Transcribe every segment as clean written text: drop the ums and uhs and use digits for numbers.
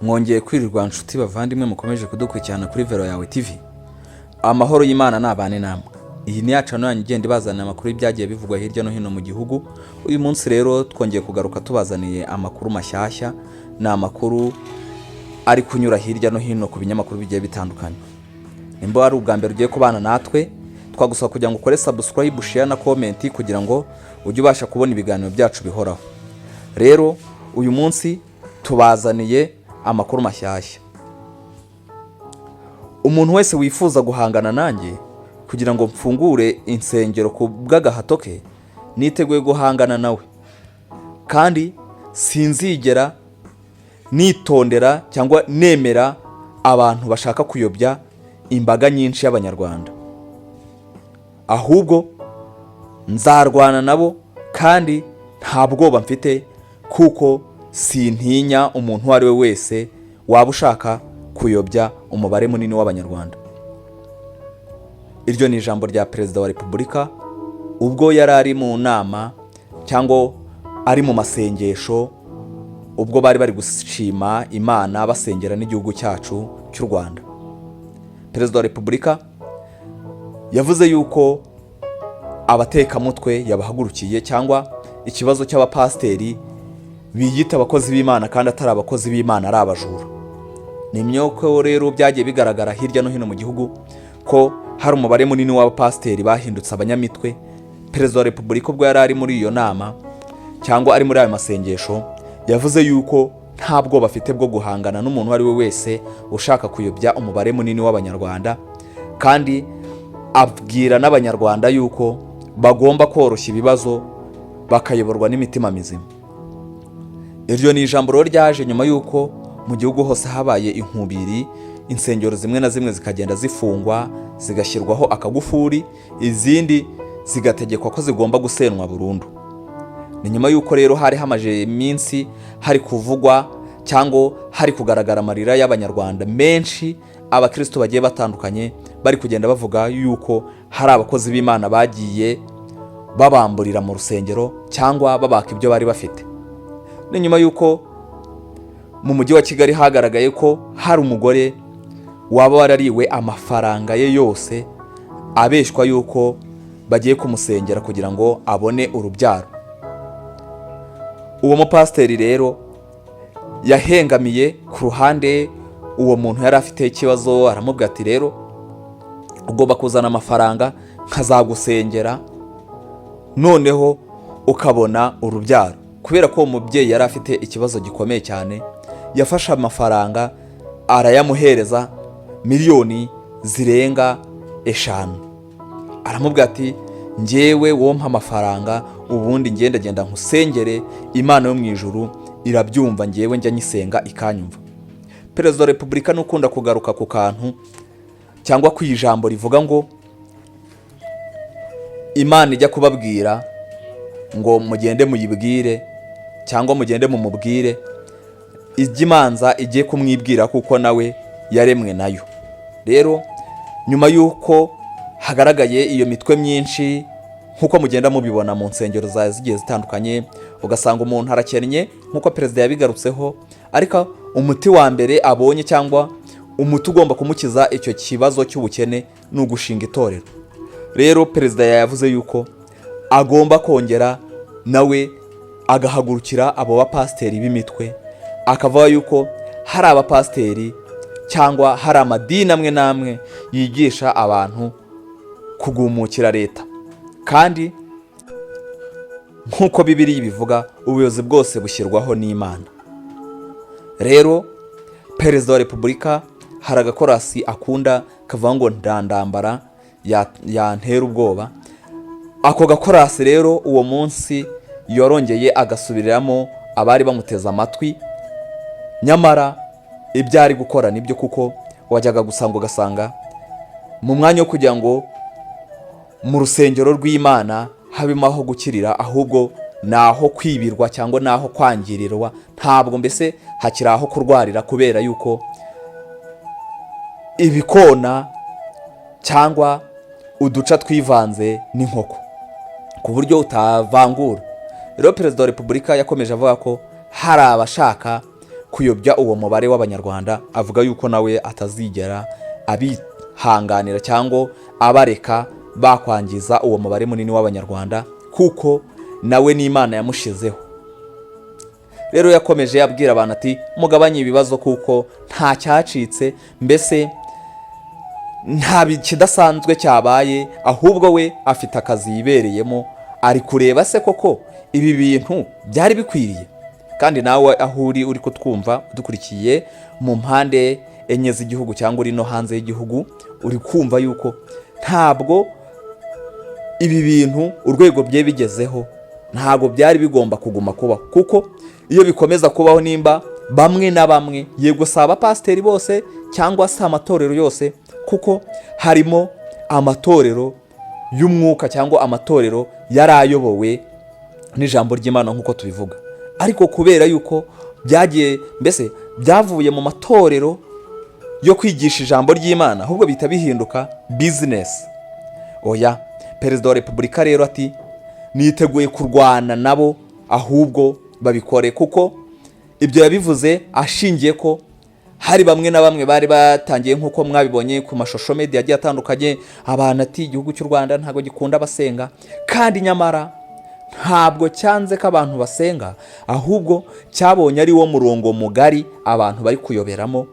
mwongeye kwirirwa nshuti bavandimwe mukomeje kudukurikirana kuri Vero yawe TV. Amahoro y'Imana nabane namwe. Iyi ni yacano yanyu igenda ibazanira amakuru y'ibyagiye bivugwa hirya no hino mu gihugu. Uyu munsi rero twongeye kugaruka tubazaniye amakuru mashyashya, na amakuru ari kunyura hirya no hino ku binyamakuru bigiye bitandukanye. Nimba ari ubwa mbere ugiye kubana natwe, twagusaba kugira ngo ukore subscribe, share na comment kugira ngo ujye ubasha kubona ibiganiro byacu bihoraho. Rero uyu munsi tubazaniye amakuru mashyashya. Umuntu wese wifuza guhangana nanjye kugira ngo mfungure insengero ku bw'agahato ke, niteguye guhangana nawe, kandi sinzigera nitondera cyangwa nemera abantu bashaka kuyobya imbaga nyinshi y'abanyarwanda. Ahubwo nzarwana nabo, kandi nta bwoba mfite, kuko sintinya umuntu uwo ari we wese waba ushaka kuyobya umubare munini w'abanyarwanda. Iryo ni ijambo rya Perezida wa Repubulika ubwo yari ari mu nama cyangwa ari mu masengesho, ubwo bari bari gushima Imana basengera n'igihugu cyacu cy'u Rwanda. Perezida wa Repubulika yavuze yuko abatekamutwe yabahagurukiye, cyangwa ikibazo cy'abapasteri biyita abakozi b'Imana kandi atari abakozi b'Imana, ari abajura. Ni imyoko rero byagiye bigaragara hirya no hino mu gihugu ko hari umubare munini w'abapasteri bahindutse abanyamitwe. Perezida wa Repubulika ubwo yari ari muri iyo nama cyangwa ari muri ayo masengesho, yavuze yuko nta bwoba bafite bwo guhangana n'umuntu uwo ari we wese ushaka kuyobya umubare munini w'abanyarwanda, kandi abwira n'abanyarwanda yuko bagomba koroshya ibibazo bakayoborwa n'imitima mizima. Iryo ni ijambo rero ryaje nyuma yuko mu gihugu hose habaye inkubiri, insengero zimwe na zimwe zikagenda zifungwa, zigashyirwaho akagufuri, izindi zigategekwa ko zigomba gusenwa burundu. Ni nyuma yuko rero hari hamaje iminsi hari kuvugwa cyangwa hari kugaragara amarira y'abanyarwanda menshi, abakristo bagiye batandukanye bari kugenda bavuga yuko hari abakozi b'Imana bagiye babamburira mu rusengero cyangwa babaka ibyo bari bafite. Ni nyuma yuko mu mujyi wa Kigali hagaragaye ko hari umugore waba warariwe amafaranga ye yose, abeshwa yuko bagiye kumusengera kugira ngo abone urubyaro. Uwo mupasteri rero yahengamiye ku ruhande uwo muntu yari afite ikibazo, aramubwira ati rero ugomba kuzana amafaranga nkazagusengera noneho ukabona urubyaro. Kubera ko uwo mubyeyi yari afite ikibazo gikomeye cyane, yafashe amafaranga arayamuhereza miliyoni zirenga 5. Aramubwira ati njyewe wompa amafaranga, ubundi ngenda nkusengere, Imana yo mu ijuru irabyumva, njyewe njya nyisenga ikanyumva. Perezida wa Repubulika nukunda kugaruka ku kantu cyangwa ku ijambo rivuga ngo Imana ijya kubabwira ngo mugende muyibwire cyangwa mugende mumubwire, iby'imanza igiye kumwibwira kuko nawe yaremwe nayo. Rero nyuma yuko hagaragaye iyo mitwe myinshi, nkuko mugenda mubibona mu nsengero zigiye zitandukanye, ugasanga umuntu arakennye nkuko perezida yabigarutseho, ariko umuti wa mbere abonye cyangwa umuti ugomba kumukiza icyo kibazo cy'ubukene ni ugushinga itorero. Rero perezida yavuze yuko agomba kongera nawe agahagurukira abo bapasteri b'imitwe, akavuga yuko hari abapasteri cyangwa hari amadini amwe n'amwe yigisha abantu kugumukira leta, kandi nk'uko Bibiliya ibivuga, ubuyobozi bwose bushyirwaho n'Imana. Rero Perezida wa Repubulika hari agakorasi akunda kavuga ngo ndandambara yantera ubwoba. Ako gakorasi rero uwo munsi yorongeye agasubiriramo abari bamuteza amatwi, nyamara ibyo ari gukora nibyo, kuko wajyaga gusanga ugasanga mu mwanya wo kugira ngo mu rusengero rw'Imana habimo aho gukirira, ahubwo naho kwibirwa cyangwa naho kwangirirwa, ntabwo mbese hakiri aho kurwarira, kubera yuko ibikona cyangwa uduca twivanze n'inkoko ku buryo utavangura. Rero Perezida wa Repubulika yakomeje avuga ko hari abashaka kuyobya uwo mubare w'abanyarwanda, avuga yuko nawe atazigera abihanganira cyangwa abareka bakwangiza uwo mubare munini w'abanyarwanda, kuko nawe n'Imana yamushizeho. Rero yakomeje abwira abantu ati mugabanye ibibazo kuko nta cyacitse, mbese nta kidasanzwe cyabaye, ahubwo we afite akazi yibereyemo, ari kureba se koko ibi bintu byari bikwiriye. Kandi nawe aho uri kutwumva dukurikiye mu mpande enye z'igihugu cyangwa uri no hanze y'igihugu, uri kumva yuko ntabwo ibi bintu urwego bye bigezeho ntabwo byari bigomba kuguma kubaho, kuko iyo bikomeza kubaho nimba bamwe na bamwe, yego si abapasiteri bose cyangwa se amatorero yose, kuko harimo amatorero y'umwuka cyangwa amatorero yari ayobowe n'ijambo ry'Imana nk'uko tubivuga, ariko kubera yuko byagiye mbese byavuye mu matorero yo kwigisha ijambo ry'Imana, ahubwo bihita bihinduka bizinesi. Oya, Perezida wa Repubulika rero ati niteguye kurwana nabo, ahubwo babikore, kuko ibyo yabivuze ashingiye ko hari bamwe na bamwe bari batangiye nk'uko mwabibonye ku mashusho media agiye atandukanye, abantu ati igihugu cy'u Rwanda ntabwo gikunda abasenga, kandi nyamara ntabwo cyanze ko abantu basenga, ahubwo cyabonye ari wo murongo mugari abantu bari kuyoberamo.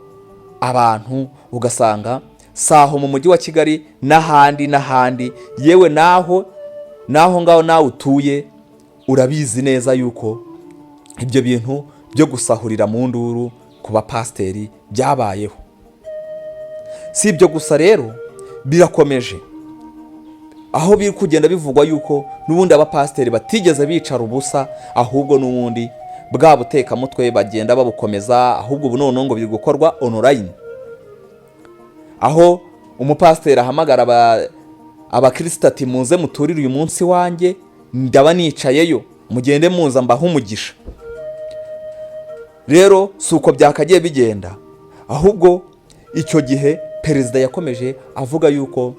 Abantu ugasanga saho mu mujyi wa Kigali n'ahandi, yewe naho ngaho nawe utuye urabizi neza yuko ibyo bintu byo gusahurira mu nduru ku bapasiteri byabayeho. Si ibyo gusa rero, birakomeje, aho biri kugenda bivugwa yuko n'ubundi abapasiteri batigeze bicara ubusa, ahubwo n'ubundi bwa butekamutwe bagenda babukomeza, ahubwo ubu noneho ngo biri gukorwa online, aho umupasiteri ahamagara abakristo ati muze muturire uyu munsi wanjye, ndaba nicayeyo, mugende muza mbaho umugisha. Rero si uko byakagiye bigenda, ahubwo icyo gihe perezida yakomeje avuga yuko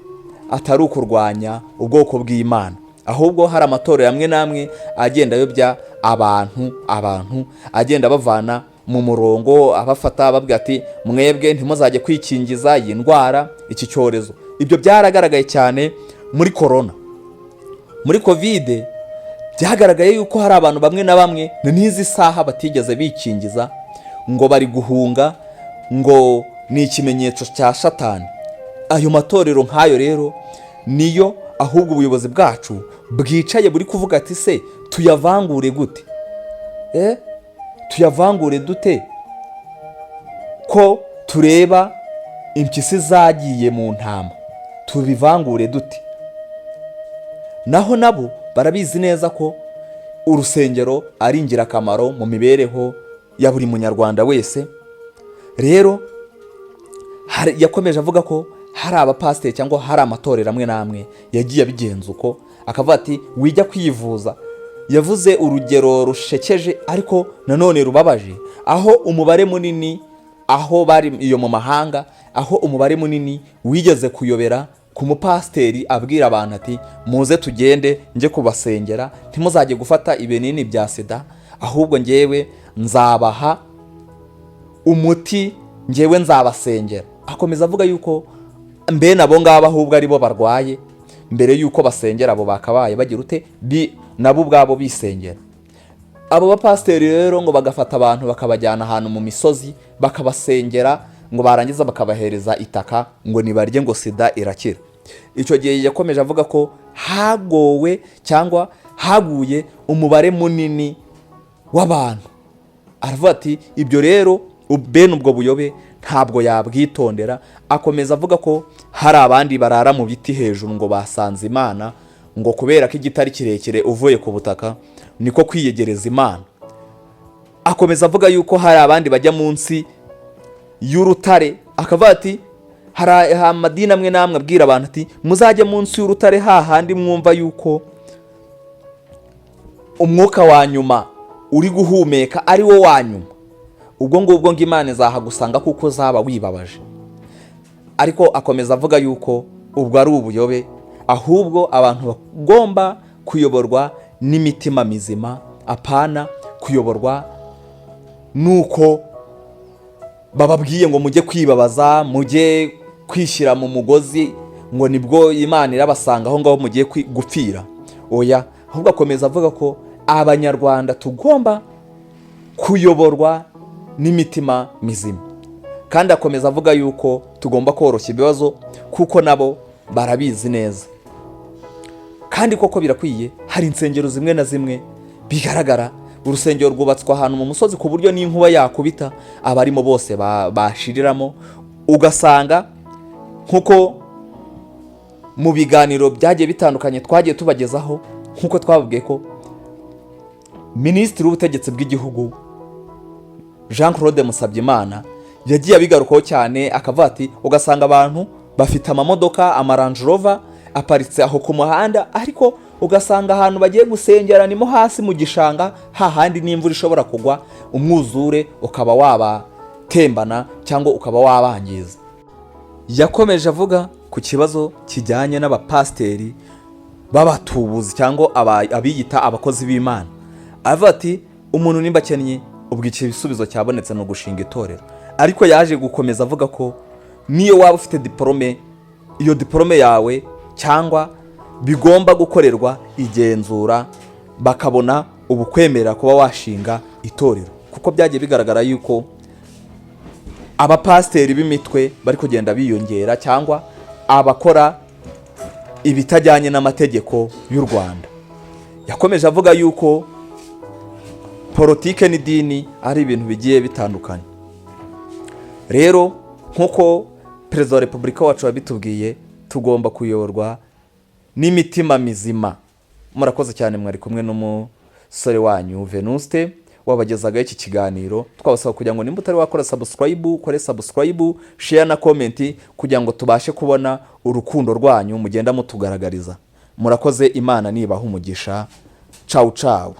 atari ukurwanya ubwoko bw'Imana, ahubwo hari amatorero amwe n'amwe agenda ayobya abantu agenda bavana mu murongo, abafata babwira ati mwebwe ntimuzajye kwikingiza iyi ndwara, iki cyorezo. Ibyo byaragaragaye cyane muri corona, muri covid byagaragaye yuko hari abantu bamwe na bamwe n'izi saha batigeze bikingiza, ngo bari guhunga, ngo ni ikimenyetso cya Satani. Ayo matorero nk'ayo rero niyo ahubwo ubuyobozi bwacu bwicaye buri kuvuga ati se tuyavangure gute? Tuyavangure dute ko tureba impyisi zagiye mu ntama? Tubivangure dute? Naho nabo barabizi neza ko urusengero ari ingirakamaro mu mibereho ya buri munyarwanda wese. Rero yakomeje avuga ko hari abapasiteri cyangwa hari amatorero amwe n'amwe yagiye abigenza uko, akavuga ati wijya kwivuza. Yavuze urugero rushekeje ariko nanone rubabaje, aho umubare munini, aho bari iyo mu mahanga, aho umubare munini wigeze kuyobera ku mupasiteri abwira abantu ati muze tugende njye kubasengera, ntimuzajye gufata ibinini bya sida, ahubwo ngewe nzabaha umuti, ngewe nzabasengera. Akomeza avuga yuko mbe nabo ngabo ahubwo ari bo barwaye, mbere yuko basengera abo bakabaye bagira ute nabo ubwabo bisengera. Abo bapasiteri rero ngo bagafata abantu bakabajyana ahantu mu misozi bakabasengera, ngo barangiza bakabahereza itaka ngo nibarye ngo sida irakira. Icyo gihe yakomeje avuga ko hagowe cyangwa haguye umubare munini w'abantu. Aravuga ati ibyo rero bene ubwo buyobe ntabwo yabwitondera. Akomeza avuga ko hari abandi barara mu biti hejuru ngo basanze Imana, ngo kubera ko igitari kirekire uvuye ku butaka niko kwiyegereza Imana. Akomeza avuga yuko hari abandi bajya munsi y'urutare, akavuga ati hari amadini amwe n'amwe abwira abantu ati muzajye munsi y'urutare, hahandi mwumva yuko umwuka wa nyuma uri guhumeka ari wo wa nyuma, ubwo ngubwo ngo Imana izahagusanga kuko zaba wibabaje. Ariko akomeza avuga yuko ubwo ari ubuyobe, ahubwo abantu bagomba kuyoborwa n'imitima mizima, apana kuyoborwa nuko bababwiye ngo mujye kwibabaza, mujye kwishyira mu mugozi, ngo nibwo Imana irabasanga aho ngaho mugiye gupfira. Oya, ahubwo akomeza avuga ko abanyarwanda tugomba kuyoborwa n'imitima mizima, kandi akomeza avuga yuko tugomba koroshya ibibazo kuko nabo barabizi neza. Kandi koko birakwiye, hari insengero zimwe na zimwe bigaragara urusengero rwubatswe ahantu mu musozi ku buryo n'inkuba yakubita abarimo bose bashiriramo, ugasanga nkuko mu biganiro byagiye bitandukanye twagiye tubagezaho, nkuko twababwiye ko Minisitiri w'ubutegetsi bw'igihugu Jean Claude Musabyimana yagiye abigarukaho cyane, akavuga ati ugasanga abantu bafite amamodoka, Range Rover aparitse aho ku muhanda, ariko ugasanga ahantu bagiye gusengera nimo hasi mu gishanga, hahandi n'imvura ishobora kugwa, umwuzure ukaba wabatembana cyangwa ukaba wabangiza. Yakomeje avuga ku kibazo kijyanye n'abapasiteri b'abatubuzi cyangwa abiyita abakozi b'Imana, avuga ati umuntu nimba akennye ubwo ibisubizo cyabonetse no gushinga itorero. Ariko yaje gukomeza avuga ko niyo waba ufite diplome, iyo diplome yawe cyangwa bigomba gukorerwa igenzura bakabona ubukwemerera kuba washinga itorero, kuko byagiye bigaragara yuko abapasiteri b'imitwe bari kugenda biyongera cyangwa abakora ibitajyanye n'amategeko y'u Rwanda. Yakomeje avuga yuko politike n'idini ari ibintu bigiye bitandukanye. Rero nkuko Perezida wa Repubulika wacu yabitubwiye, tugomba kuyoborwa n'imitima mizima. Murakoze cyane, mwari kumwe n'umusore wanyu Venuste wabagezagaho iki kiganiro. Twabasaba kugira ngo nimba utari wakora subscribe, kore subscribe, share na comment kugira ngo tubashe kubona urukundo rwanyu mugenda mutugaragariza. Murakoze, Imana nibaha umugisha. Ciao ciao.